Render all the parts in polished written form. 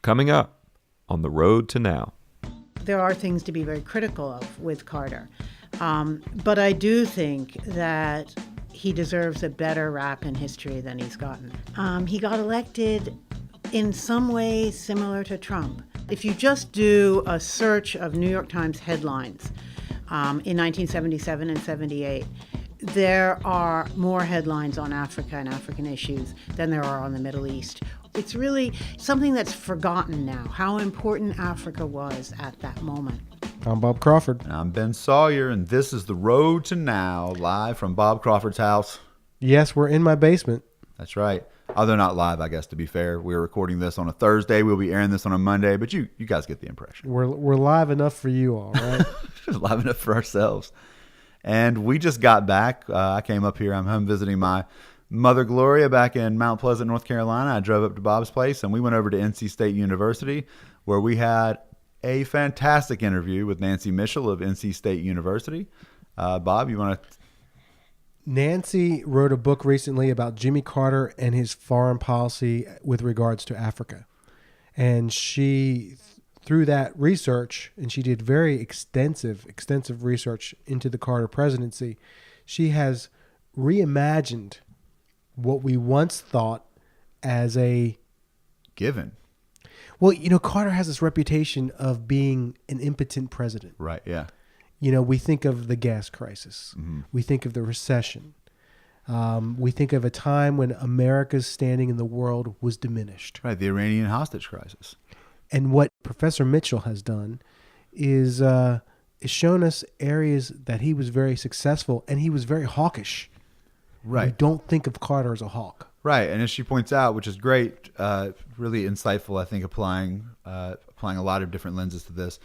Coming up on The Road to Now. There are things to be very critical of with Carter. But I do think that he deserves a better rap in history than he's gotten. He got elected in some ways similar to Trump. If you just do a search of New York Times headlines in 1977 and 78, there are more headlines on Africa and African issues than there are on the Middle East. It's really something that's forgotten now, how important Africa was at that moment. I'm Bob Crawford. And I'm Ben Sawyer, and this is The Road to Now, live from Bob Crawford's house. Yes, we're in my basement. That's right. Although not live, I guess, to be fair. We're recording this on a Thursday. We'll be airing this on a Monday, but you guys get the impression. We're live enough for you all, right? Live enough for ourselves. And we just got back. I came up here. I'm home visiting my mother, Gloria, back in Mount Pleasant, North Carolina. I drove up to Bob's place, and we went over to NC State University, where we had a fantastic interview with Nancy Mitchell of NC State University. Bob, you want to... Nancy wrote a book recently about Jimmy Carter and his foreign policy with regards to Africa. And she, through that research, and she did very extensive research into the Carter presidency, she has reimagined what we once thought as a... given. Well, you know, Carter has this reputation of being an impotent president. Right, yeah. You know, we think of the gas crisis. Mm-hmm. We think of the recession. We think of a time when America's standing in the world was diminished. Right, the Iranian hostage crisis. And what Professor Mitchell has done is shown us areas that he was very successful, and he was very hawkish. Right. We don't think of Carter as a hawk. Right, and as she points out, which is great, really insightful, I think, applying a lot of different lenses to this,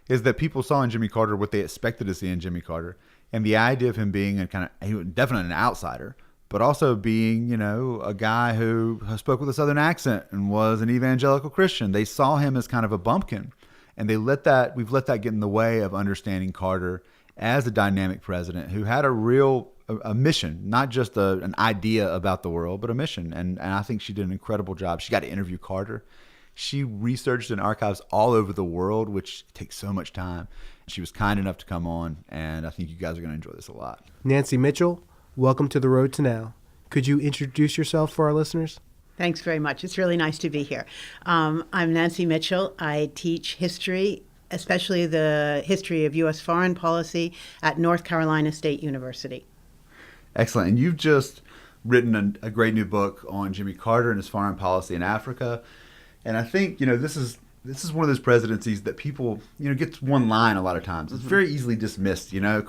is that people saw in Jimmy Carter what they expected to see in Jimmy Carter, and the idea of him being definitely an outsider, but also being, you know, a guy who spoke with a Southern accent and was an evangelical Christian. They saw him as kind of a bumpkin, and we've let that get in the way of understanding Carter as a dynamic president who had a mission, not just an idea about the world, but a mission. And I think she did an incredible job. She got to interview Carter. She researched in archives all over the world, which takes so much time. She was kind enough to come on, and I think you guys are going to enjoy this a lot. Nancy Mitchell, welcome to The Road to Now. Could you introduce yourself for our listeners? Thanks very much. It's really nice to be here. I'm Nancy Mitchell. I teach history, especially the history of U.S. foreign policy at North Carolina State University. Excellent. And you've just written a great new book on Jimmy Carter and his foreign policy in Africa. And I think, you know, this is one of those presidencies that people, you know, gets one line a lot of times. It's very easily dismissed. You know,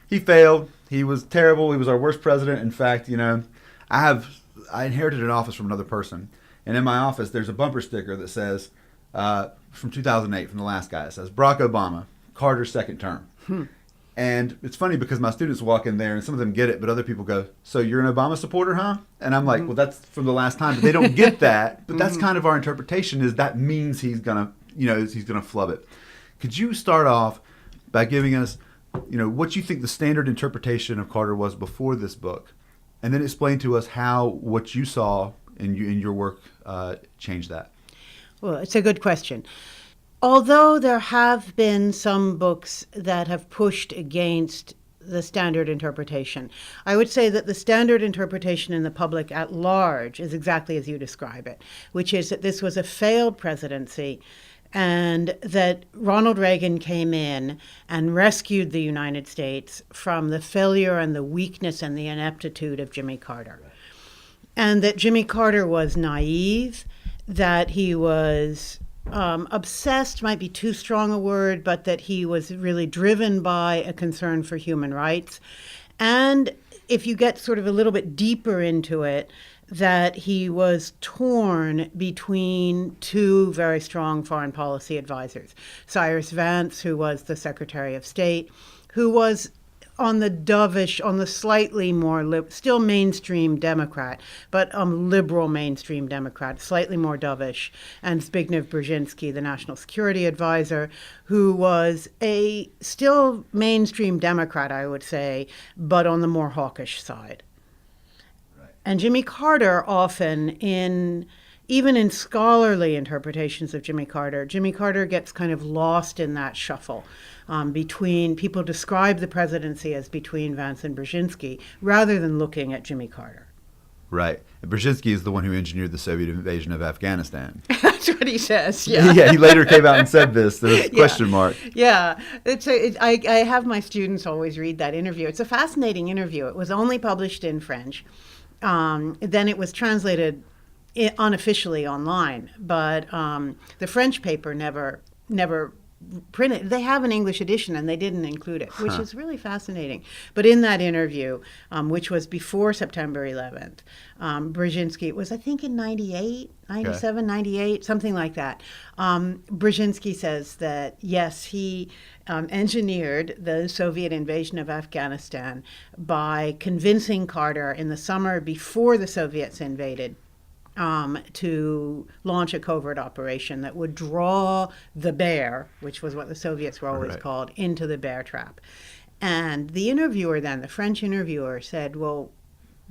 he failed. He was terrible. He was our worst president. In fact, you know, I inherited an office from another person. And in my office, there's a bumper sticker that says, from 2008, from the last guy, it says, Barack Obama, Carter's second term. And it's funny because my students walk in there and some of them get it, but other people go, so you're an Obama supporter, huh? And I'm like, well, that's from the last time. But they don't get that. But that's kind of our interpretation, is that means he's going to flub it. Could you start off by giving us, you know, what you think the standard interpretation of Carter was before this book, and then explain to us how what you saw in your work changed that? Well, it's a good question. Although there have been some books that have pushed against the standard interpretation, I would say that the standard interpretation in the public at large is exactly as you describe it, which is that this was a failed presidency and that Ronald Reagan came in and rescued the United States from the failure and the weakness and the ineptitude of Jimmy Carter. And that Jimmy Carter was naive, that he was obsessed might be too strong a word, but that he was really driven by a concern for human rights. And if you get sort of a little bit deeper into it, that he was torn between two very strong foreign policy advisors. Cyrus Vance, who was the Secretary of State, who was on the dovish, on the slightly more, still mainstream Democrat, but liberal mainstream Democrat, slightly more dovish, and Zbigniew Brzezinski, the National Security Advisor, who was a still mainstream Democrat, I would say, but on the more hawkish side. Right. And Jimmy Carter often, in even in scholarly interpretations of Jimmy Carter gets kind of lost in that shuffle between, people describe the presidency as between Vance and Brzezinski rather than looking at Jimmy Carter. Right. And Brzezinski is the one who engineered the Soviet invasion of Afghanistan. That's what he says, yeah. Yeah, he later came out and said this. There's a question mark. Yeah. I have my students always read that interview. It's a fascinating interview. It was only published in French. Then it was translated unofficially online, but the French paper never printed. They have an English edition and they didn't include it, which is really fascinating. But in that interview, which was before September 11th, Brzezinski, it was I think in 98, 97, 98, something like that. Brzezinski says that yes, he engineered the Soviet invasion of Afghanistan by convincing Carter in the summer before the Soviets invaded to launch a covert operation that would draw the bear, which was what the Soviets were always called, into the bear trap. And the interviewer then, the French interviewer, said, well,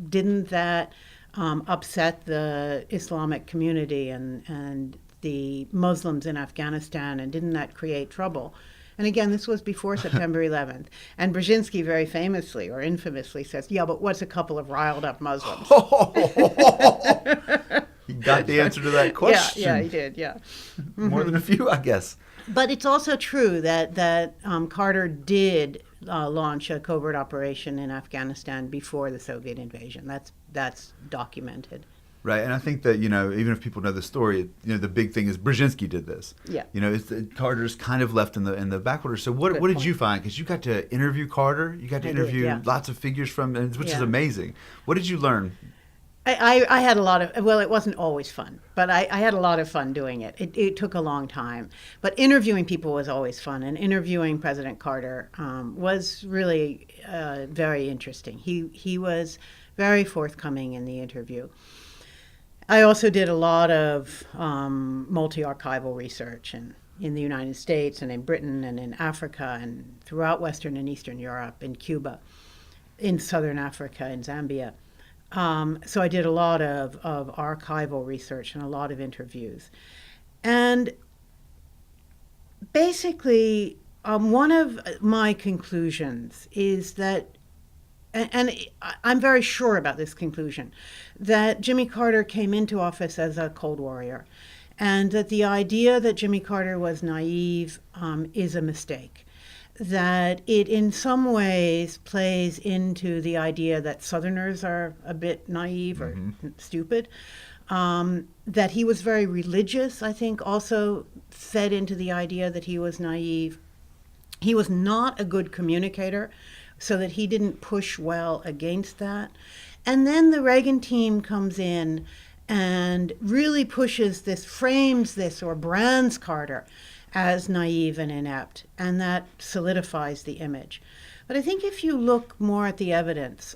didn't that upset the Islamic community and the Muslims in Afghanistan, and didn't that create trouble? And again, this was before September 11th. And Brzezinski very famously or infamously says, yeah, but what's a couple of riled up Muslims? He got the answer to that question. Yeah, he did, yeah. More than a few, I guess. But it's also true that Carter did launch a covert operation in Afghanistan before the Soviet invasion. That's documented. Right, and I think that, even if people know the story, the big thing is Brzezinski did this. Yeah. Carter's kind of left in the backwater. So what did you find? Because you got to interview Carter, you got to interview lots of figures from, which is amazing. What did you learn? I had a lot of, well, it wasn't always fun, but I had a lot of fun doing it. It took a long time. But interviewing people was always fun, and interviewing President Carter was really very interesting. He was very forthcoming in the interview. I also did a lot of multi-archival research in the United States and in Britain and in Africa and throughout Western and Eastern Europe, in Cuba, in Southern Africa, in Zambia. So I did a lot of archival research and a lot of interviews. And basically, one of my conclusions is that, and I'm very sure about this conclusion, that Jimmy Carter came into office as a Cold Warrior, and that the idea that Jimmy Carter was naive is a mistake. That it in some ways plays into the idea that Southerners are a bit naive or stupid. That he was very religious, I think, also fed into the idea that he was naive. He was not a good communicator, so that he didn't push well against that. And then the Reagan team comes in and really pushes this, frames this, or brands Carter as naive and inept, and that solidifies the image. But I think if you look more at the evidence,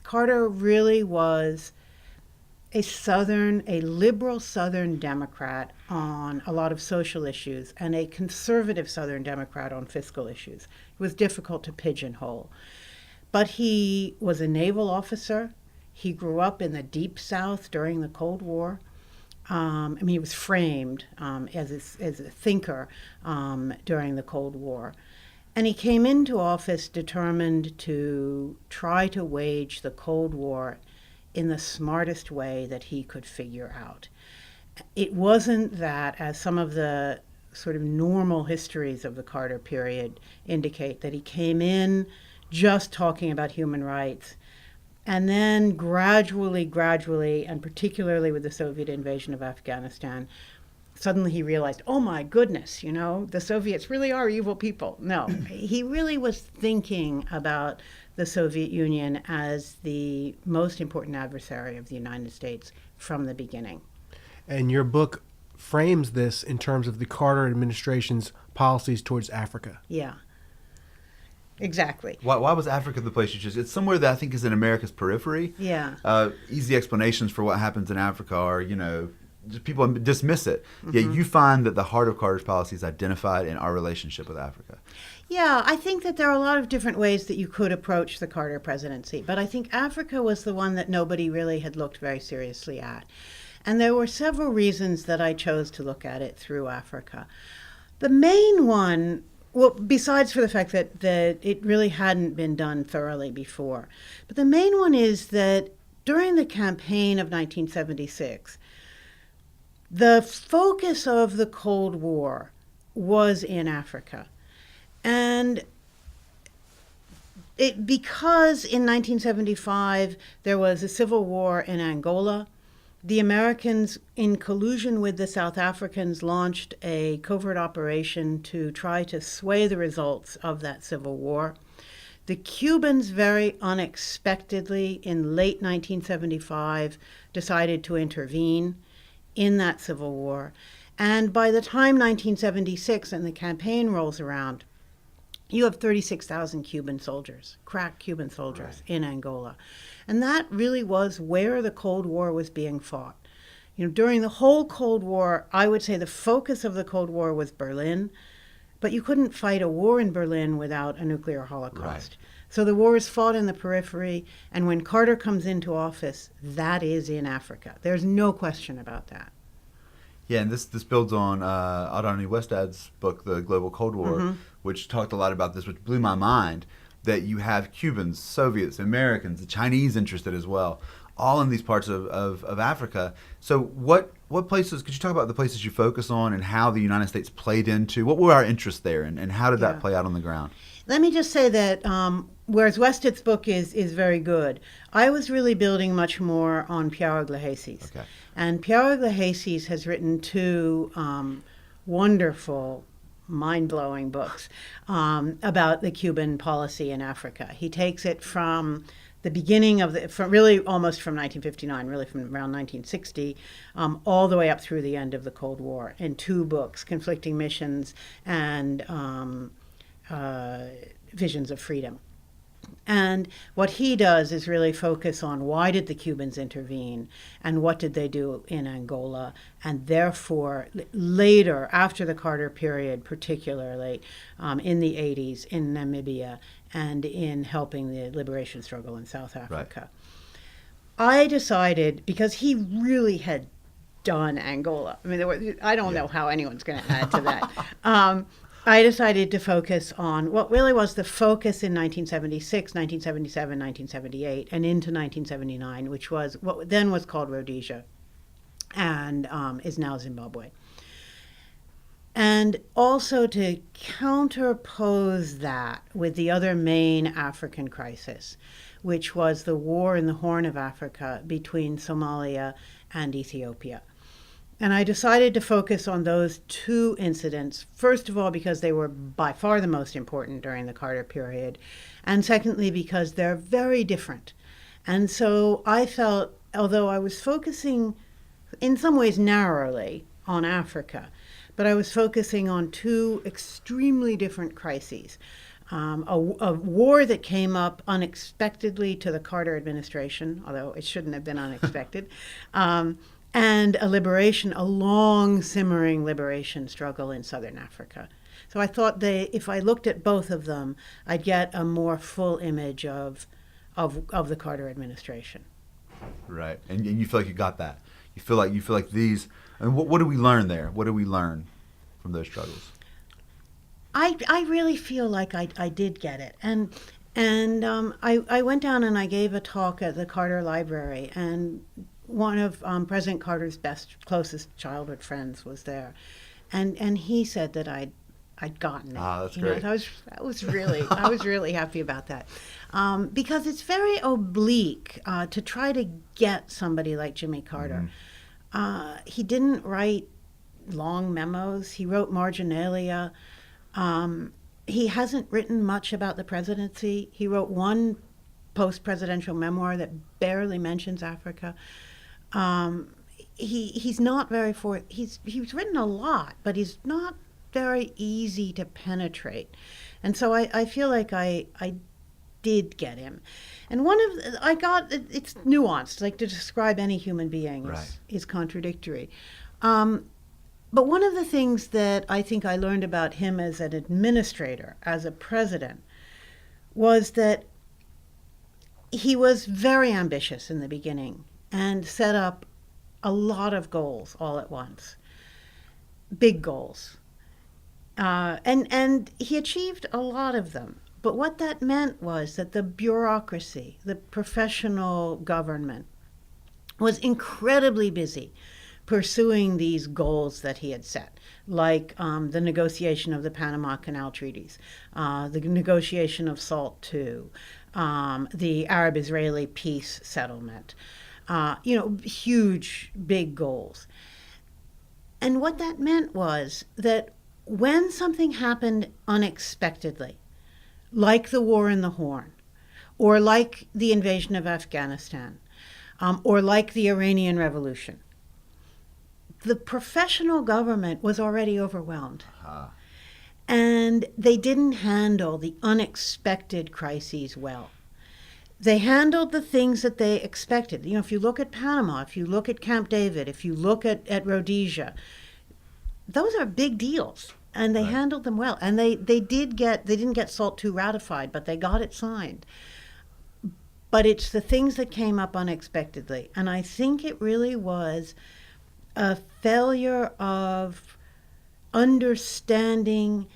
Carter really was a liberal Southern Democrat on a lot of social issues and a conservative Southern Democrat on fiscal issues. It was difficult to pigeonhole. But he was a naval officer. He grew up in the Deep South during the Cold War. He was framed as a thinker during the Cold War. And he came into office determined to try to wage the Cold War in the smartest way that he could figure out. It wasn't that, as some of the sort of normal histories of the Carter period indicate, that he came in just talking about human rights, and then gradually, and particularly with the Soviet invasion of Afghanistan, suddenly he realized, oh my goodness, the Soviets really are evil people. No, he really was thinking about the Soviet Union as the most important adversary of the United States from the beginning. And your book frames this in terms of the Carter administration's policies towards Africa. Yeah. Exactly. Why was Africa the place you chose? It's somewhere that I think is in America's periphery. Yeah. Easy explanations for what happens in Africa are, people dismiss it. Yet you find that the heart of Carter's policy is identified in our relationship with Africa. Yeah, I think that there are a lot of different ways that you could approach the Carter presidency, but I think Africa was the one that nobody really had looked very seriously at. And there were several reasons that I chose to look at it through Africa. The main one, well, besides for the fact that it really hadn't been done thoroughly before, but the main one is that during the campaign of 1976, the focus of the Cold War was in Africa. And because in 1975 there was a civil war in Angola, the Americans, in collusion with the South Africans, launched a covert operation to try to sway the results of that civil war. The Cubans, very unexpectedly, in late 1975, decided to intervene in that civil war. And by the time 1976 and the campaign rolls around, you have 36,000 Cuban soldiers, crack Cuban soldiers, right, in Angola. And that really was where the Cold War was being fought. You know, during the whole Cold War, I would say the focus of the Cold War was Berlin, but you couldn't fight a war in Berlin without a nuclear holocaust. Right. So the war is fought in the periphery, and when Carter comes into office, that is in Africa. There's no question about that. Yeah, and this builds on Adani Westad's book, The Global Cold War, mm-hmm, which talked a lot about this, which blew my mind, that you have Cubans, Soviets, Americans, the Chinese interested as well, all in these parts of Africa. So what places, could you talk about the places you focus on and how the United States played into, what were our interests there, and how did that play out on the ground? Let me just say that whereas Westad's book is very good, I was really building much more on Pierre Aglahésis. Okay. And Pierre Aglahésis has written two wonderful, mind-blowing books about the Cuban policy in Africa. He takes it from the beginning of really almost from 1959, really from around 1960, all the way up through the end of the Cold War in two books, Conflicting Missions and Visions of Freedom. And what he does is really focus on why did the Cubans intervene and what did they do in Angola, and therefore later, after the Carter period, particularly in the 80s in Namibia and in helping the liberation struggle in South Africa. Right. I decided, because he really had done Angola, I mean, I don't know how anyone's going to add to that. I decided to focus on what really was the focus in 1976, 1977, 1978, and into 1979, which was what then was called Rhodesia and is now Zimbabwe. And also to counterpose that with the other main African crisis, which was the war in the Horn of Africa between Somalia and Ethiopia. And I decided to focus on those two incidents, first of all, because they were by far the most important during the Carter period, and secondly, because they're very different. And so I felt, although I was focusing in some ways narrowly on Africa, but I was focusing on two extremely different crises. A war that came up unexpectedly to the Carter administration, although it shouldn't have been unexpected, and a long simmering liberation struggle in Southern Africa. So I thought if I looked at both of them, I'd get a more full image of the Carter administration. Right, and you feel like you got that. You feel like these. And what do we learn there? What do we learn from those struggles? I really feel like I did get it, and I went down and I gave a talk at the Carter Library, and one of President Carter's closest childhood friends was there, and he said that I'd gotten it. Ah, that's great. I was really happy about that, because it's very oblique to try to get somebody like Jimmy Carter. Mm-hmm. He didn't write long memos. He wrote marginalia. He hasn't written much about the presidency. He wrote one post-presidential memoir that barely mentions Africa. He's not very he's written a lot, but he's not very easy to penetrate. And so I feel like I did get him. And it's nuanced, like to describe any human being is contradictory. But one of the things that I think I learned about him as an administrator, as a president, was that he was very ambitious in the beginning and set up a lot of goals all at once, big goals. And he achieved a lot of them. But what that meant was that the bureaucracy, the professional government, was incredibly busy pursuing these goals that he had set, like the negotiation of the Panama Canal treaties, the negotiation of SALT II, the Arab-Israeli peace settlement, huge, big goals. And what that meant was that when something happened unexpectedly, like the war in the Horn, or like the invasion of Afghanistan, or like the Iranian Revolution, the professional government was already overwhelmed. Uh-huh. And they didn't handle the unexpected crises well. They handled the things that they expected. If you look at Panama, if you look at Camp David, if you look at Rhodesia, those are big deals. And they Right. handled them well. And they didn't get SALT II ratified, but they got it signed. But it's the things that came up unexpectedly. And I think it really was a failure of understanding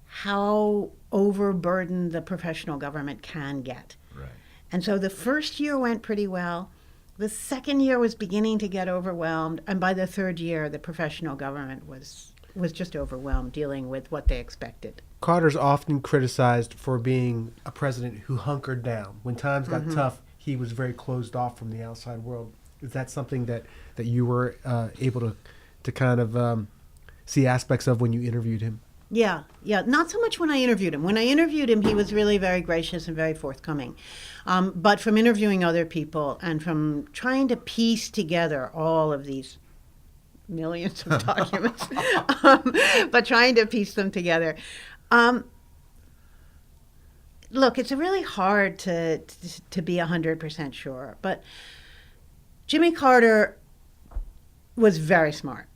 how overburdened the professional government can get. Right. And so the first year went pretty well. The second year was beginning to get overwhelmed. And by the third year, the professional government was just overwhelmed dealing with what they expected. Carter's often criticized for being a president who hunkered down. When times got tough, he was very closed off from the outside world. Is that something that you were able to kind of see aspects of when you interviewed him? Yeah. Not so much when I interviewed him. When I interviewed him, he was really very gracious and very forthcoming. But from interviewing other people and from trying to piece together all of these millions of documents, but trying to piece them together. Look, it's really hard to be 100% sure, but Jimmy Carter was very smart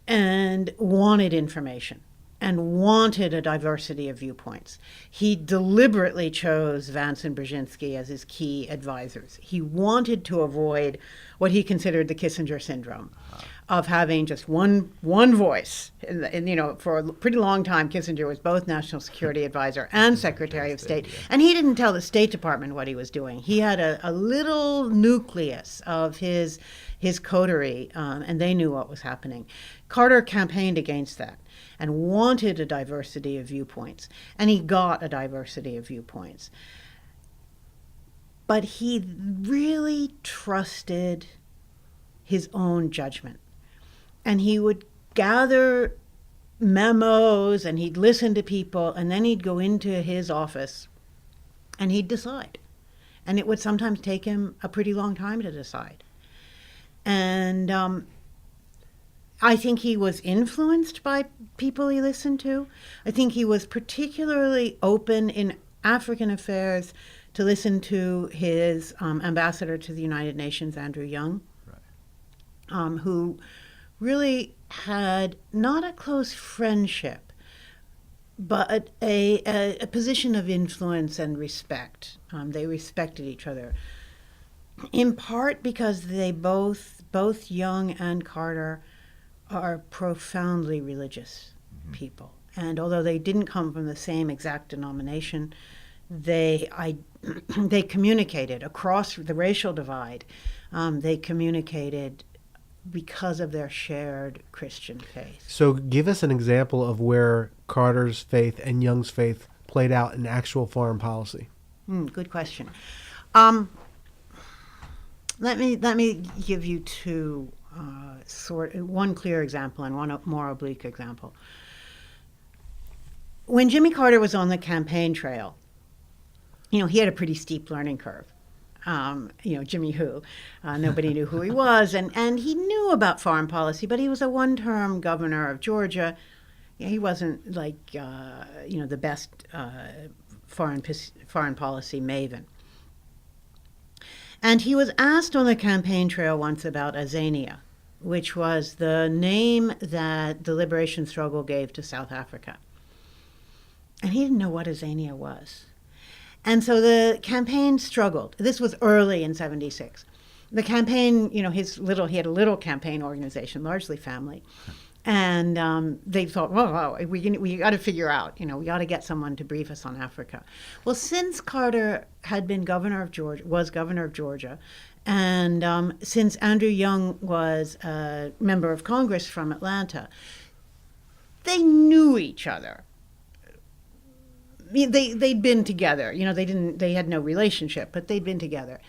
and wanted information and wanted a diversity of viewpoints. He deliberately chose Vance and Brzezinski as his key advisors. He wanted to avoid what he considered the Kissinger syndrome of having just one voice. And for a pretty long time, Kissinger was both National Security Advisor and Secretary of State. And he didn't tell the State Department what he was doing. He had a little nucleus of his coterie, and they knew what was happening. Carter campaigned against that and wanted a diversity of viewpoints. And he got a diversity of viewpoints. But he really trusted his own judgment. And he would gather memos and he'd listen to people, and then he'd go into his office and he'd decide. And it would sometimes take him a pretty long time to decide. And I think he was influenced by people he listened to. I think he was particularly open in African affairs to listen to his ambassador to the United Nations, Andrew Young, who really had not a close friendship, but a position of influence and respect. They respected each other, in part because they both Young and Carter are profoundly religious people. And although they didn't come from the same exact denomination, they communicated across the racial divide. They communicated because of their shared Christian faith. So give us an example of where Carter's faith and Young's faith played out in actual foreign policy. Good question. Let me give you two one clear example and one more oblique example. When Jimmy Carter was on the campaign trail, he had a pretty steep learning curve. Jimmy who? Nobody knew who he was, and he knew about foreign policy, but he was a one-term governor of Georgia. He wasn't like the best foreign policy maven. And he was asked on the campaign trail once about Azania, which was the name that the liberation struggle gave to South Africa. And he didn't know what Azania was. And so the campaign struggled. This was early in '76. the campaign, he had a little campaign organization, largely family. And they thought, well, we got to figure out, we got to get someone to brief us on Africa. Well, since Carter had been governor of Georgia, and since Andrew Young was a member of Congress from Atlanta, they knew each other. They'd been together. They had no relationship, but they'd been together.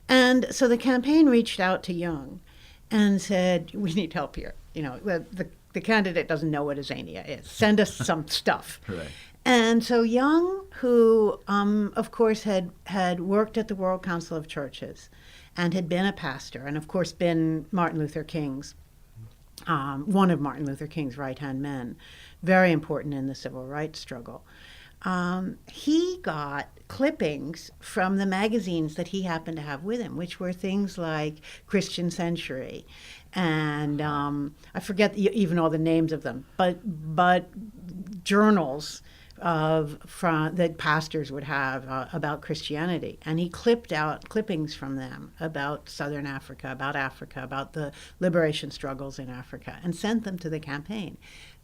And so the campaign reached out to Young and said, we need help here. The candidate doesn't know what a zania is. Send us some stuff. Right. And so Young, who, of course, had worked at the World Council of Churches and had been a pastor and, of course, been one of Martin Luther King's right-hand men, very important in the civil rights struggle. He got clippings from the magazines that he happened to have with him, which were things like Christian Century, and I forget even all the names of them, but journals that pastors would have about Christianity, and he clipped out clippings from them about Southern Africa, about the liberation struggles in Africa, and sent them to the campaign.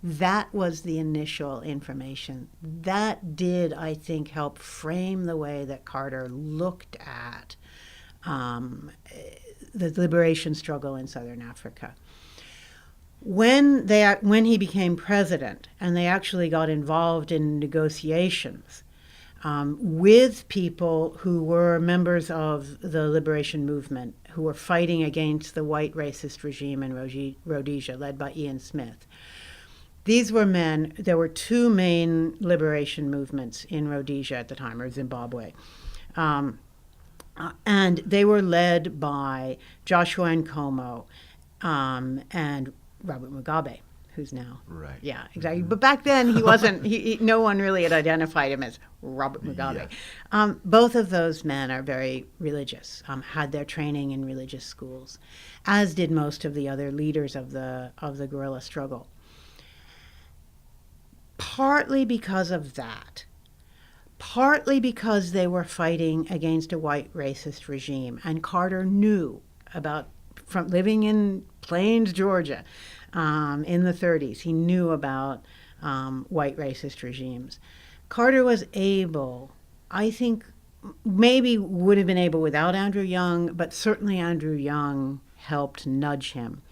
That was the initial information. That did, I think, help frame the way that Carter looked at the liberation struggle in Southern Africa. When he became president, and they actually got involved in negotiations with people who were members of the liberation movement, who were fighting against the white racist regime in Rhodesia, led by Ian Smith. These were men. There were two main liberation movements in Rhodesia at the time, or Zimbabwe. And they were led by Joshua Nkomo and Robert Mugabe, who's now. Right. Yeah, exactly. But back then he wasn't, no one really had identified him as Robert Mugabe. Yeah. Both of those men are very religious, had their training in religious schools, as did most of the other leaders of the guerrilla struggle. Partly because of that, partly because they were fighting against a white racist regime, and Carter knew from living in Plains, Georgia, in the 30s, he knew about white racist regimes. Carter was able, I think, maybe would have been able without Andrew Young, but certainly Andrew Young helped nudge him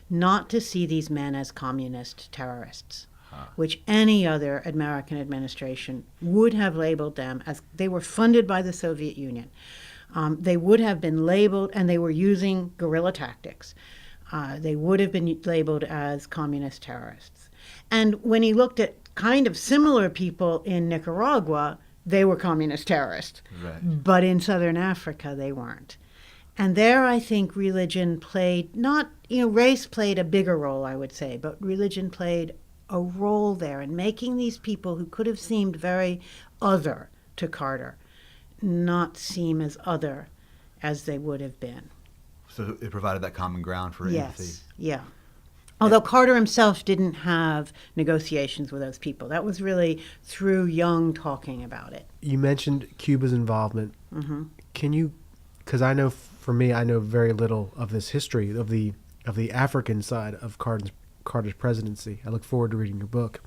not to see these men as communist terrorists, which any other American administration would have labeled them as. They were funded by the Soviet Union. They would have been labeled, and they were using guerrilla tactics. They would have been labeled as communist terrorists. And when he looked at kind of similar people in Nicaragua, they were communist terrorists. Right. But in Southern Africa, they weren't. And there, I think religion played race played a bigger role, I would say, but religion played a role there in making these people who could have seemed very other to Carter not seem as other as they would have been. So it provided that common ground for empathy. Yes, yeah. Although Carter himself didn't have negotiations with those people. That was really through Young talking about it. You mentioned Cuba's involvement. Mm-hmm. Can you, because I know very little of this history of the African side of Carter's presidency. I look forward to reading your book.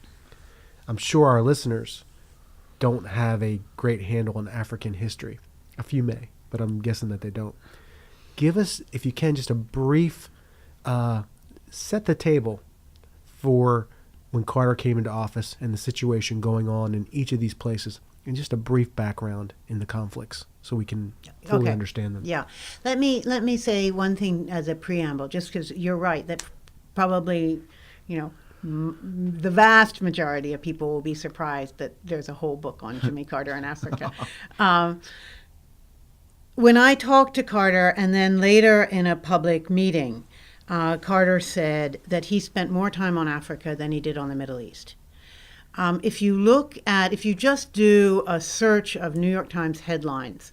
I'm sure our listeners don't have a great handle on African history. A few may, but I'm guessing that they don't. Give us, if you can, just a brief set the table for when Carter came into office and the situation going on in each of these places, and just a brief background in the conflicts so we can fully understand them. Yeah. Let me say one thing as a preamble, just because you're right, that probably, the vast majority of people will be surprised that there's a whole book on Jimmy Carter in Africa. When I talked to Carter, and then later in a public meeting, Carter said that he spent more time on Africa than he did on the Middle East. If you just do a search of New York Times headlines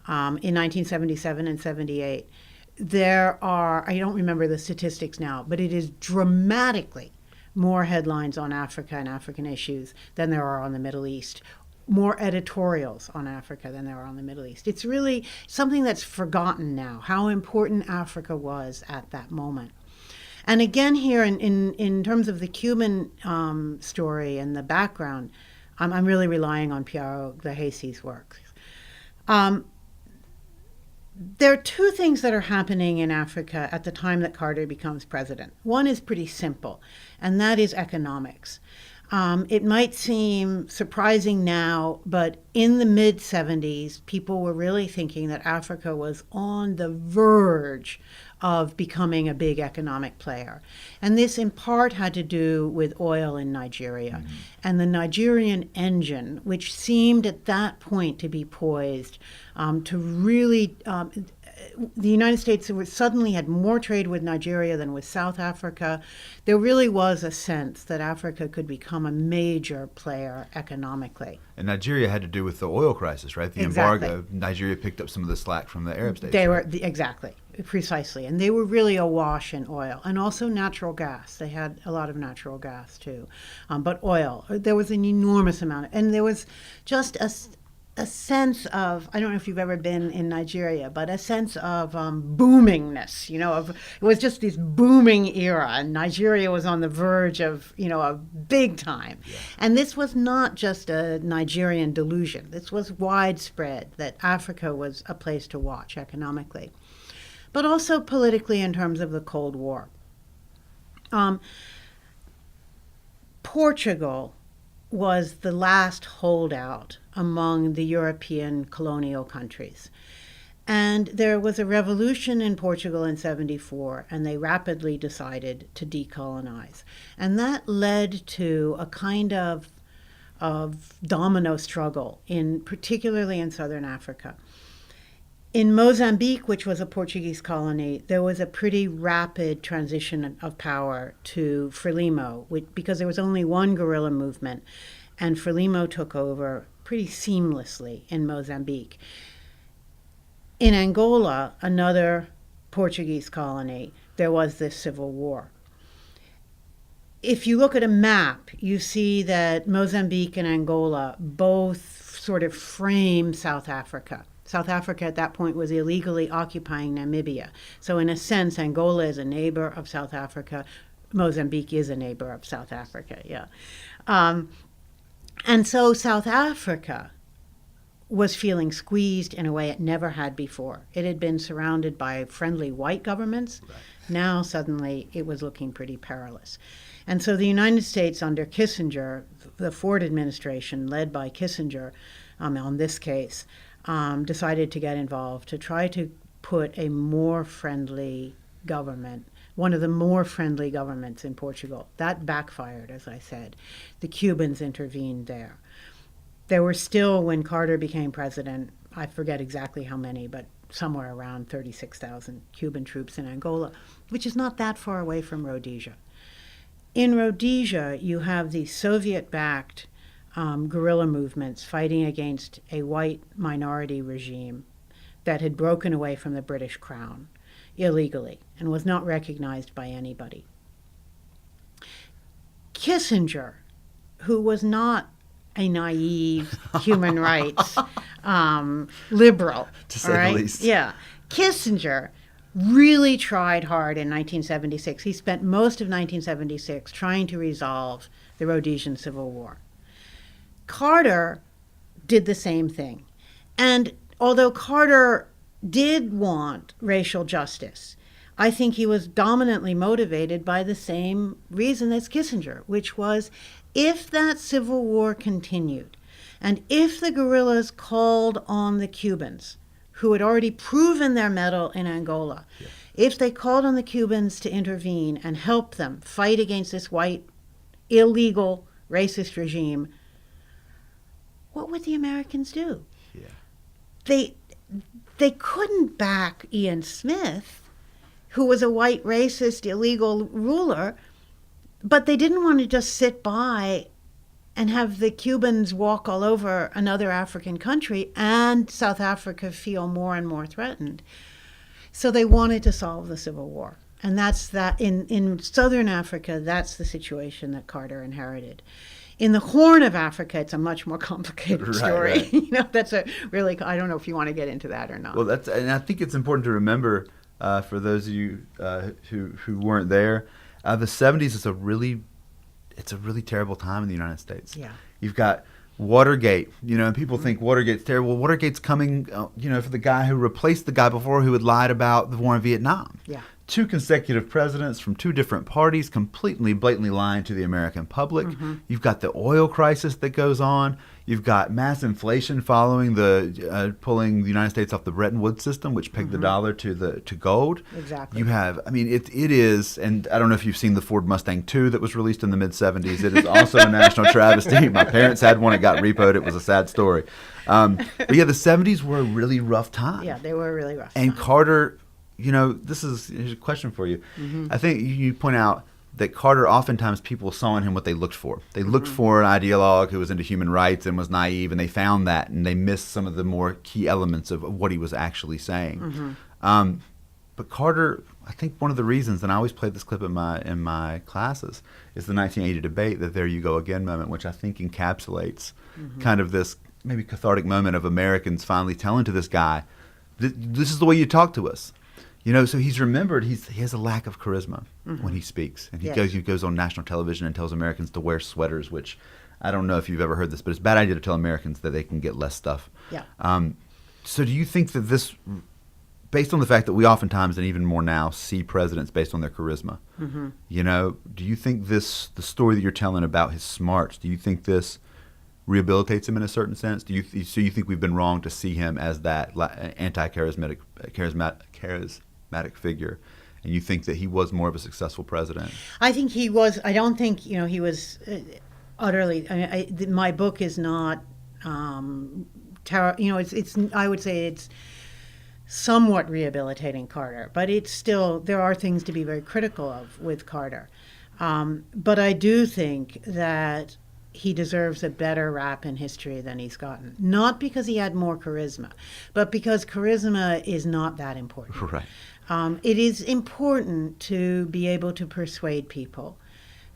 in 1977 and 78, there are, I don't remember the statistics now, but it is dramatically more headlines on Africa and African issues than there are on the Middle East, more editorials on Africa than there are on the Middle East. It's really something that's forgotten now, how important Africa was at that moment. And again, here in terms of the Cuban story and the background, I'm really relying on Piero Gahesi's work. There are two things that are happening in Africa at the time that Carter becomes president. One is pretty simple, and that is economics. It might seem surprising now, but in the mid-'70s, people were really thinking that Africa was on the verge of becoming a big economic player. And this in part had to do with oil in Nigeria. Mm-hmm. And the Nigerian engine, which seemed at that point to be poised to really... the United States suddenly had more trade with Nigeria than with South Africa. There really was a sense that Africa could become a major player economically. And Nigeria had to do with the oil crisis, right? The embargo. Nigeria picked up some of the slack from the Arab states. They were, exactly, precisely. And they were really awash in oil and also natural gas. They had a lot of natural gas too. But oil, there was an enormous amount. And there was just a sense of, I don't know if you've ever been in Nigeria, but a sense of boomingness, it was just this booming era, and Nigeria was on the verge of, a big time. Yeah. And this was not just a Nigerian delusion. This was widespread, that Africa was a place to watch economically, but also politically in terms of the Cold War. Portugal was the last holdout among the European colonial countries. And there was a revolution in Portugal in 1974, and they rapidly decided to decolonize. And that led to a kind of domino struggle, particularly in southern Africa. In Mozambique, which was a Portuguese colony, there was a pretty rapid transition of power to Frelimo, because there was only one guerrilla movement, and Frelimo took over pretty seamlessly in Mozambique. In Angola, another Portuguese colony, there was this civil war. If you look at a map, you see that Mozambique and Angola both sort of frame South Africa. South Africa at that point was illegally occupying Namibia. So in a sense, Angola is a neighbor of South Africa. Mozambique is a neighbor of South Africa, yeah. And so South Africa was feeling squeezed in a way it never had before. It had been surrounded by friendly white governments. Right. Now suddenly it was looking pretty perilous. And so the United States under Kissinger, the Ford administration led by Kissinger on this case, decided to get involved to try to put a more friendly government, one of the more friendly governments in Portugal. That backfired, as I said. The Cubans intervened there. There were still, when Carter became president, I forget exactly how many, but somewhere around 36,000 Cuban troops in Angola, which is not that far away from Rhodesia. In Rhodesia, you have the Soviet-backed guerrilla movements fighting against a white minority regime that had broken away from the British Crown illegally and was not recognized by anybody. Kissinger, who was not a naive human rights liberal, to say the least. Yeah, Kissinger really tried hard in 1976. He spent most of 1976 trying to resolve the Rhodesian Civil War. Carter did the same thing. And although Carter did want racial justice, I think he was dominantly motivated by the same reason as Kissinger, which was if that civil war continued, and if the guerrillas called on the Cubans, who had already proven their mettle in Angola, if they called on the Cubans to intervene and help them fight against this white, illegal, racist regime, what would the Americans do? Yeah. They couldn't back Ian Smith, who was a white, racist, illegal ruler, but they didn't want to just sit by and have the Cubans walk all over another African country and South Africa feel more and more threatened. So they wanted to solve the Civil War. And that's that in Southern Africa, that's the situation that Carter inherited. In the Horn of Africa, it's a much more complicated story. Right. That's a really, I don't know if you want to get into that or not. Well, and I think it's important to remember for those of you who weren't there, the 70s is a really terrible time in the United States. Yeah. You've got Watergate, and people think Watergate's terrible. Watergate's coming, for the guy who replaced the guy before who had lied about the war in Vietnam. Yeah. 2 consecutive presidents from 2 different parties completely blatantly lying to the American public. You've got the oil crisis that goes on. You've got mass inflation following the pulling the United States off the Bretton Woods system, which pegged the dollar to gold. Exactly. You have, it is, and I don't know if you've seen the Ford Mustang II that was released in the mid-'70s. It is also a national travesty. My parents had one. It got repoed. It was a sad story. But yeah, the 70s were a really rough time. Yeah, they were a really rough And time. Carter, here's a question for you. I think you point out that Carter, oftentimes people saw in him what they looked for. They looked for an ideologue who was into human rights and was naive, and they found that, and they missed some of the more key elements of what he was actually saying. But Carter, I think one of the reasons, and I always play this clip in my classes, is the 1980 debate, the "there you go again" moment, which I think encapsulates kind of this maybe cathartic moment of Americans finally telling to this guy, this is the way you talk to us. So he's remembered he has a lack of charisma when he speaks. And he goes on national television and tells Americans to wear sweaters, which I don't know if you've ever heard this, but it's a bad idea to tell Americans that they can get less stuff. Yeah. So do you think that this, based on the fact that we oftentimes, and even more now, see presidents based on their charisma, do you think the story that you're telling about his smarts, do you think this rehabilitates him in a certain sense? Do you think we've been wrong to see him as that anti-charismatic figure, and you think that he was more of a successful president? I think he was. I don't think he was utterly. My book is not. It's. I would say it's somewhat rehabilitating Carter, but it's still, there are things to be very critical of with Carter. But I do think that he deserves a better rap in history than he's gotten. Not because he had more charisma, but because charisma is not that important. Right. It is important to be able to persuade people.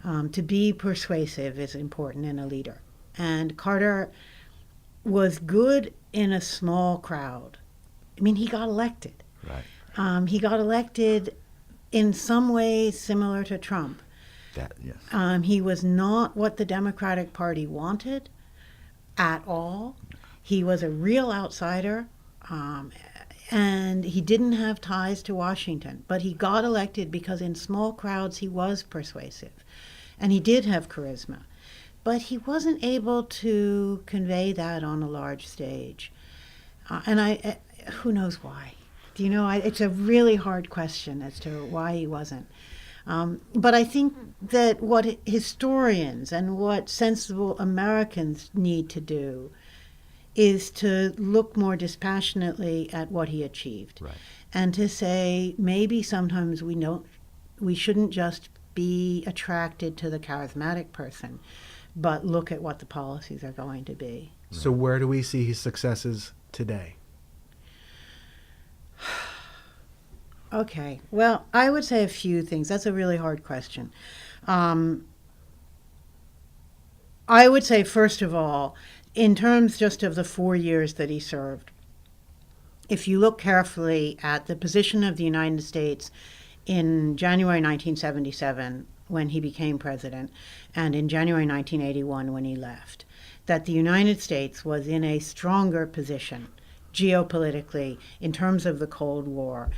To be persuasive is important in a leader. And Carter was good in a small crowd. I mean, he got elected. Right. He got elected in some ways similar to Trump. Yes. He was not what the Democratic Party wanted at all. He was a real outsider, and he didn't have ties to Washington. But he got elected because in small crowds he was persuasive, and he did have charisma. But he wasn't able to convey that on a large stage. Who knows why? Do you know? It's a really hard question as to why he wasn't. But I think that what historians and what sensible Americans need to do is to look more dispassionately at what he achieved. Right. And to say maybe sometimes we shouldn't just be attracted to the charismatic person, but look at what the policies are going to be. So where do we see his successes today? Okay. Well, I would say a few things. That's a really hard question. I would say, first of all, in terms just of the 4 years that he served, if you look carefully at the position of the United States in January 1977, when he became president, and in January 1981, when he left, that the United States was in a stronger position geopolitically in terms of the Cold War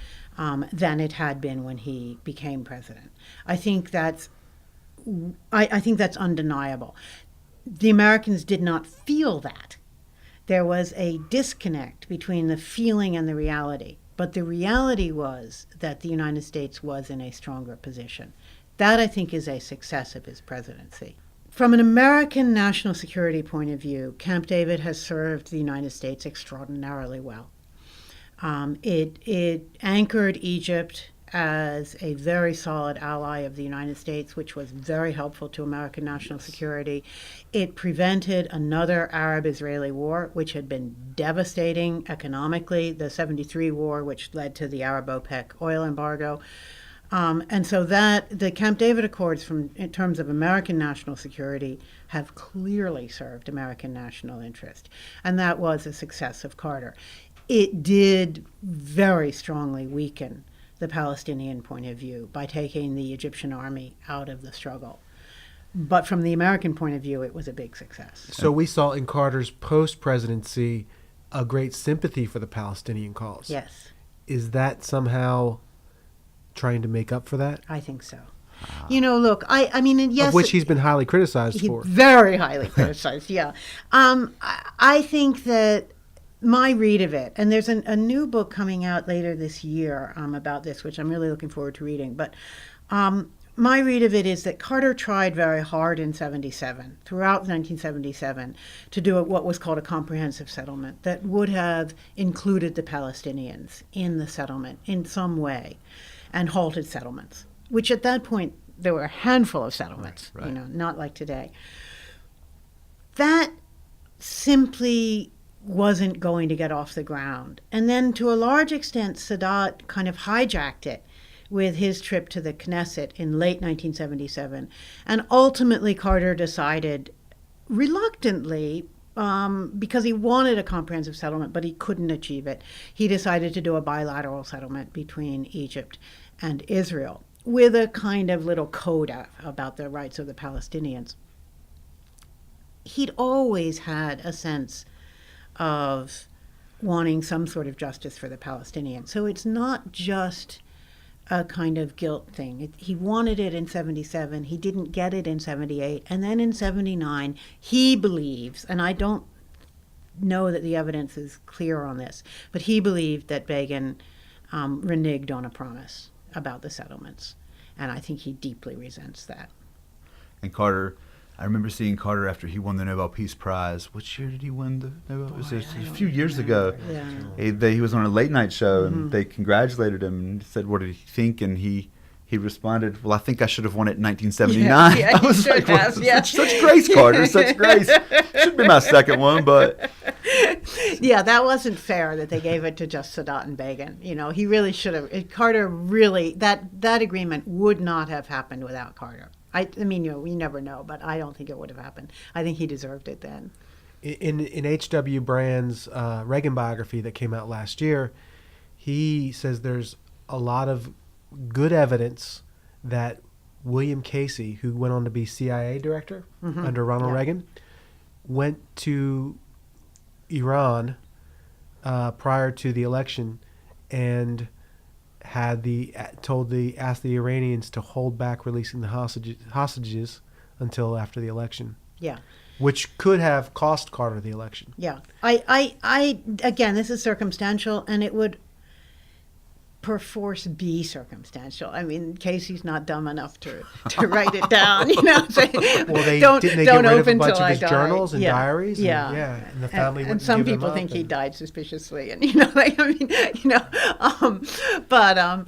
than it had been when he became president. I think that's undeniable. The Americans did not feel that. There was a disconnect between the feeling and the reality. But the reality was that the United States was in a stronger position. That, I think, is a success of his presidency. From an American national security point of view, Camp David has served the United States extraordinarily well. It anchored Egypt as a very solid ally of the United States, which was very helpful to American national security. It prevented another Arab-Israeli war, which had been devastating economically, the 73 war, which led to the Arab-OPEC oil embargo. And so that the Camp David Accords, in terms of American national security, have clearly served American national interest. And that was a success of Carter. It did very strongly weaken the Palestinian point of view by taking the Egyptian army out of the struggle. But from the American point of view, it was a big success. So we saw in Carter's post-presidency a great sympathy for the Palestinian cause. Yes, Is that somehow trying to make up for that? I think so. Look, I mean, yes. Of which he's been highly criticized for. Very highly criticized, yeah. I think that my read of it, and there's a new book coming out later this year about this, which I'm really looking forward to reading, but my read of it is that Carter tried very hard in 77, throughout 1977, to do what was called a comprehensive settlement that would have included the Palestinians in the settlement in some way and halted settlements, which at that point there were a handful of settlements, right. Not like today. That simply wasn't going to get off the ground. And then to a large extent, Sadat kind of hijacked it with his trip to the Knesset in late 1977. And ultimately, Carter decided, reluctantly, because he wanted a comprehensive settlement, but he couldn't achieve it, he decided to do a bilateral settlement between Egypt and Israel with a kind of little coda about the rights of the Palestinians. He'd always had a sense of wanting some sort of justice for the Palestinians. So it's not just a kind of guilt thing. He wanted it in 77. He didn't get it in 78. And then in 79, he believes, and I don't know that the evidence is clear on this, but he believed that Begin reneged on a promise about the settlements. And I think he deeply resents that. And Carter, I remember seeing Carter after he won the Nobel Peace Prize. Which year did he win the Nobel? It was a few years ago. Yeah. He was on a late night show, and they congratulated him and said, "What did he think?" And he responded, "Well, I think I should have won it in 1979." Yeah, I was like, such grace, Carter, such grace. Should be my second one, but yeah, that wasn't fair that they gave it to just Sadat and Begin. He really should have. Carter really, that agreement would not have happened without Carter. I mean, we never know, but I don't think it would have happened. I think he deserved it then. In H.W. Brand's Reagan biography that came out last year, he says there's a lot of good evidence that William Casey, who went on to be CIA director under Ronald Reagan, went to Iran prior to the election and asked the Iranians to hold back releasing the hostages until after the election. Yeah. Which could have cost Carter the election. Yeah. I again, this is circumstantial, and it would perforce be circumstantial. I mean, Casey's not dumb enough to write it down, Say, well, didn't they get rid of a bunch of his journals and diaries? And the family and some people think he died suspiciously, and but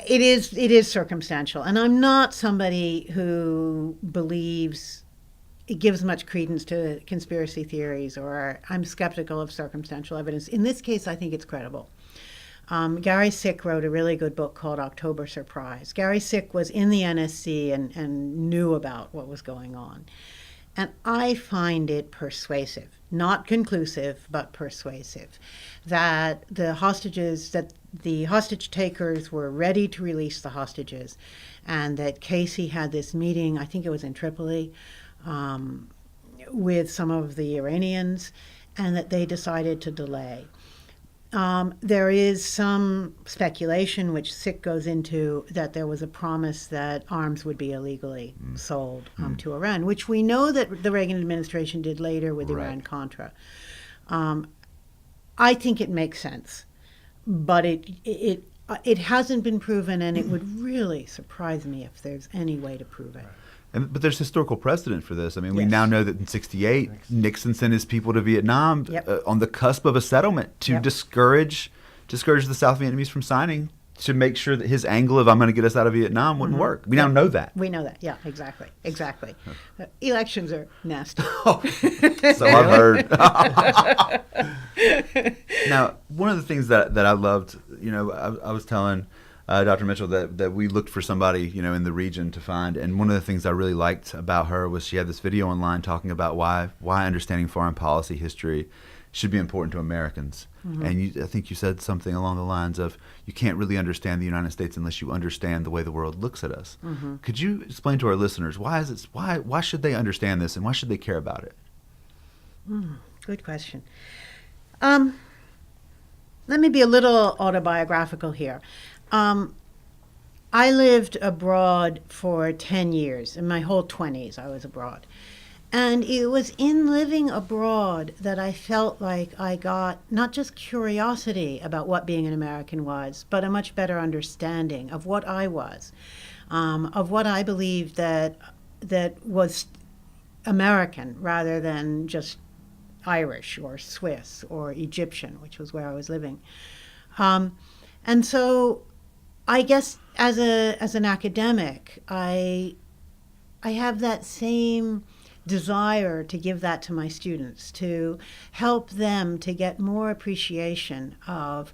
it is circumstantial. And I'm not somebody who believes it gives much credence to conspiracy theories, or I'm skeptical of circumstantial evidence. In this case, I think it's credible. Gary Sick wrote a really good book called October Surprise. Gary Sick was in the NSC and knew about what was going on. And I find it persuasive, not conclusive, but persuasive, that the hostage takers were ready to release the hostages, and that Casey had this meeting, I think it was in Tripoli, with some of the Iranians, and that they decided to delay. There is some speculation, which Sick goes into, that there was a promise that arms would be illegally sold to Iran, which we know that the Reagan administration did later with Iran-Contra. I think it makes sense, but it hasn't been proven, and it would really surprise me if there's any way to prove it. But there's historical precedent for this. I mean, we now know that in 1968, Nixon sent his people to Vietnam on the cusp of a settlement to discourage the South Vietnamese from signing, to make sure that his angle of "I'm going to get us out of Vietnam" wouldn't work. We now know that. We know that. Yeah, exactly. Elections are nasty. So I've heard. Now, one of the things that I loved, I was telling Dr. Mitchell, that we looked for somebody, in the region to find. And one of the things I really liked about her was she had this video online talking about why understanding foreign policy history should be important to Americans. Mm-hmm. And I think you said something along the lines of, you can't really understand the United States unless you understand the way the world looks at us. Mm-hmm. Could you explain to our listeners, why should they understand this, and why should they care about it? Good question. Let me be a little autobiographical here. I lived abroad for 10 years. In my whole 20s, I was abroad. And it was in living abroad that I felt like I got not just curiosity about what being an American was, but a much better understanding of what I was, of what I believed that was American rather than just Irish or Swiss or Egyptian, which was where I was living. And so I guess as an academic, I have that same desire to give that to my students, to help them to get more appreciation of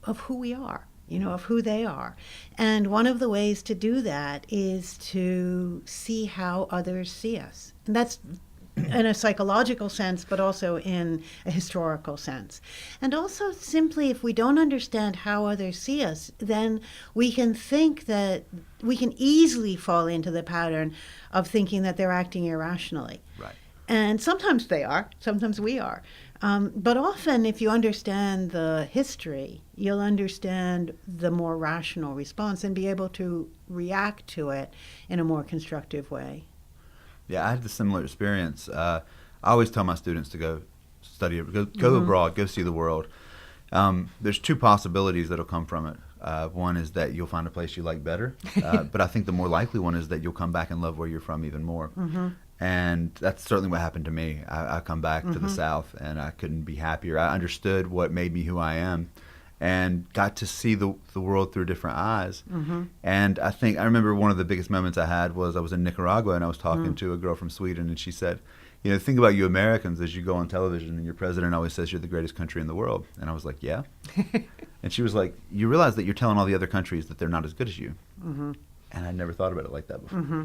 who we are, of who they are. And one of the ways to do that is to see how others see us. And that's in a psychological sense, but also in a historical sense. And also simply, if we don't understand how others see us, then we can think that we can easily fall into the pattern of thinking that they're acting irrationally. Right. And sometimes they are, sometimes we are. But often, if you understand the history, you'll understand the more rational response and be able to react to it in a more constructive way. Yeah, I had the similar experience. I always tell my students to go study, go abroad, go see the world. There's two possibilities that'll come from it. One is that you'll find a place you like better, but I think the more likely one is that you'll come back and love where you're from even more. Mm-hmm. And that's certainly what happened to me. I come back to the South, and I couldn't be happier. I understood what made me who I am, and got to see the world through different eyes. Mm-hmm. And I remember one of the biggest moments I had was I was in Nicaragua, and I was talking to a girl from Sweden, and she said, think about you Americans as you go on television, and your president always says you're the greatest country in the world. And I was like, yeah. And she was like, you realize that you're telling all the other countries that they're not as good as you. Mm-hmm. And I never thought about it like that before. Mm-hmm.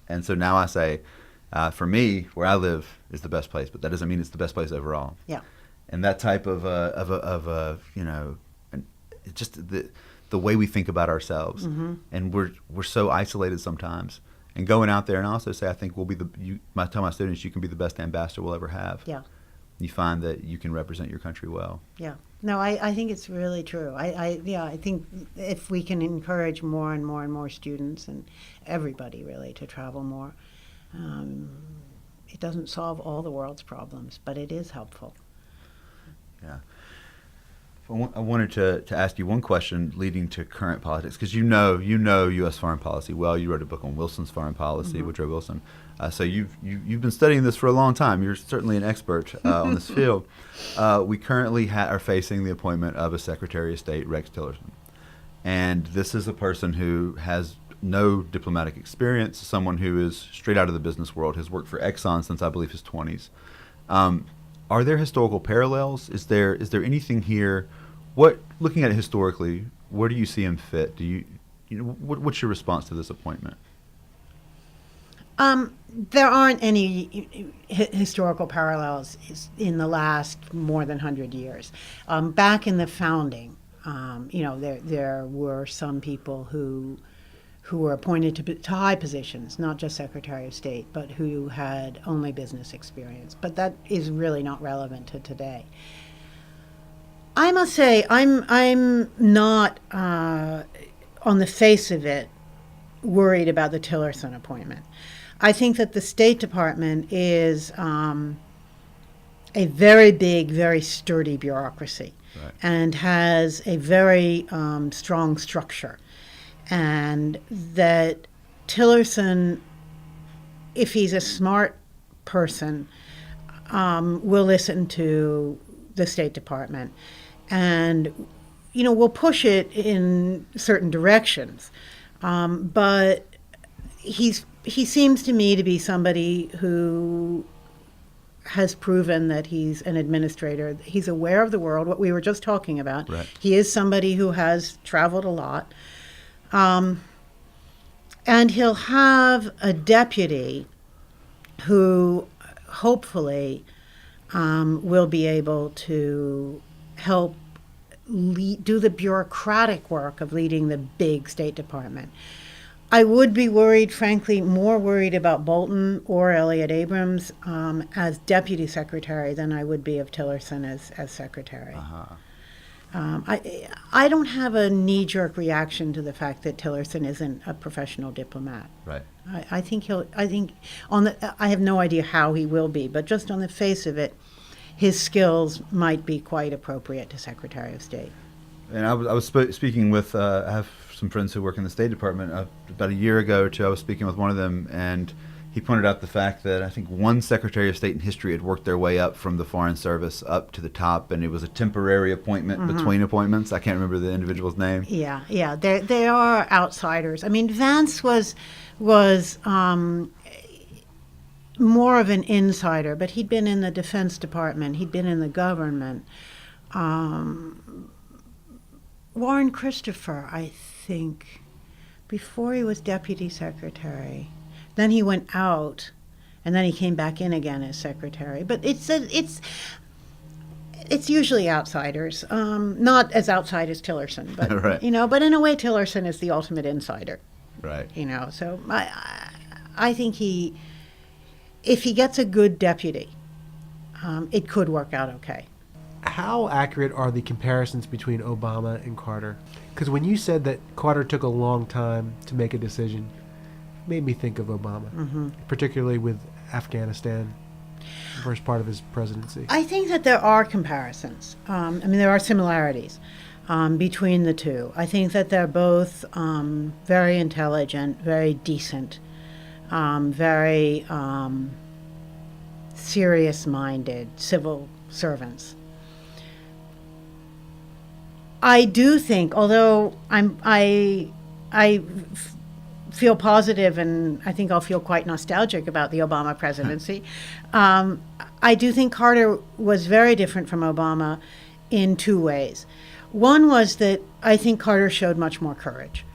And so now I say, for me, where I live is the best place, but that doesn't mean it's the best place overall. Yeah. And that type of just the way we think about ourselves, and we're so isolated sometimes. And going out there, and I also say I think I tell my students, you can be the best ambassador we'll ever have. Yeah. You find that you can represent your country well. Yeah. No, I think it's really true. I think if we can encourage more and more and more students and everybody really to travel more, it doesn't solve all the world's problems, but it is helpful. Yeah. I wanted to ask you one question leading to current politics, because you know U.S. foreign policy well. You wrote a book on Wilson's foreign policy, Woodrow Wilson. So you've been studying this for a long time. You're certainly an expert on this field. We currently are facing the appointment of a Secretary of State, Rex Tillerson. And this is a person who has no diplomatic experience, someone who is straight out of the business world, has worked for Exxon since I believe his 20s. Are there historical parallels? Is there anything here? Looking at it historically, where do you see him fit? What's your response to this appointment? There aren't any historical parallels in the last more than 100 years. Back in the founding, there were some people who were appointed to high positions, not just Secretary of State, but who had only business experience. But that is really not relevant to today. I must say, I'm not, on the face of it, worried about the Tillerson appointment. I think that the State Department is a very big, very sturdy bureaucracy, right, and has a very strong structure. And that Tillerson, if he's a smart person, will listen to the State Department and, will push it in certain directions. But he seems to me to be somebody who has proven that he's an administrator. He's aware of the world, what we were just talking about. Right. He is somebody who has traveled a lot. And he'll have a deputy who hopefully will be able to help do the bureaucratic work of leading the big State Department. I would be worried, frankly, more worried about Bolton or Elliott Abrams as deputy secretary than I would be of Tillerson as secretary. I don't have a knee-jerk reaction to the fact that Tillerson isn't a professional diplomat. Right. I think I have no idea how he will be, but just on the face of it, his skills might be quite appropriate to Secretary of State. And I was speaking with, I have some friends who work in the State Department. About a year ago or two, I was speaking with one of them, and he pointed out the fact that I think one Secretary of State in history had worked their way up from the Foreign Service up to the top, and it was a temporary appointment between appointments. I can't remember the individual's name. Yeah. They are outsiders. I mean, Vance was more of an insider, but he'd been in the Defense Department. He'd been in the government. Warren Christopher, I think, before he was deputy secretary. Then he went out, and then he came back in again as secretary. But it's usually outsiders, not as outside as Tillerson, but Right. But in a way, Tillerson is the ultimate insider. Right. So I think if he gets a good deputy, it could work out okay. How accurate are the comparisons between Obama and Carter? Because when you said that Carter took a long time to make a decision, it made me think of Obama, particularly with Afghanistan, the first part of his presidency. I think that there are comparisons. There are similarities between the two. I think that they're both very intelligent, very decent, very serious-minded civil servants. I do think, although I feel positive, and I think I'll feel quite nostalgic about the Obama presidency, I do think Carter was very different from Obama in two ways. One was that I think Carter showed much more courage.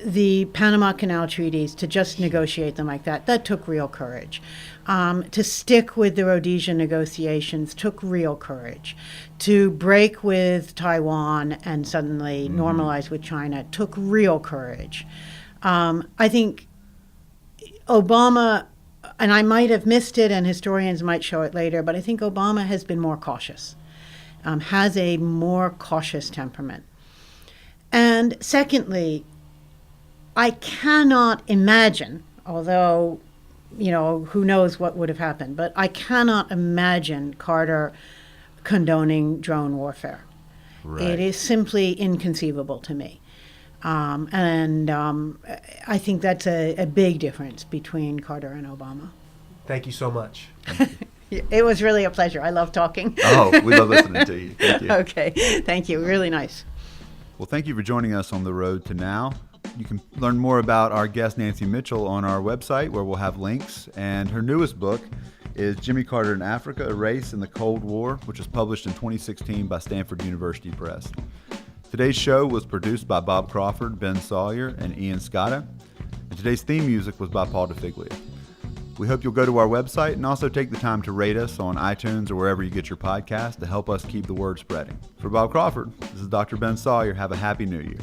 The Panama Canal treaties, to just negotiate them like that took real courage. To stick with the Rhodesia negotiations took real courage. To break with Taiwan and suddenly normalize with China took real courage. I think Obama, and I might have missed it, and historians might show it later, but I think Obama has been more cautious, has a more cautious temperament. And secondly, I cannot imagine, although, who knows what would have happened, but I cannot imagine Carter condoning drone warfare. Right. It is simply inconceivable to me. And I think that's a big difference between Carter and Obama. Thank you so much. It was really a pleasure. I love talking. Oh, we love listening to you. Thank you. Okay. Thank you. Really nice. Well, thank you for joining us on the road to now. You can learn more about our guest, Nancy Mitchell, on our website, where we'll have links. And her newest book is Jimmy Carter in Africa, A Race in the Cold War, which was published in 2016 by Stanford University Press. Today's show was produced by Bob Crawford, Ben Sawyer, and Ian Scotta. And today's theme music was by Paul DeFiglia. We hope you'll go to our website and also take the time to rate us on iTunes or wherever you get your podcast to help us keep the word spreading. For Bob Crawford, this is Dr. Ben Sawyer. Have a happy New Year.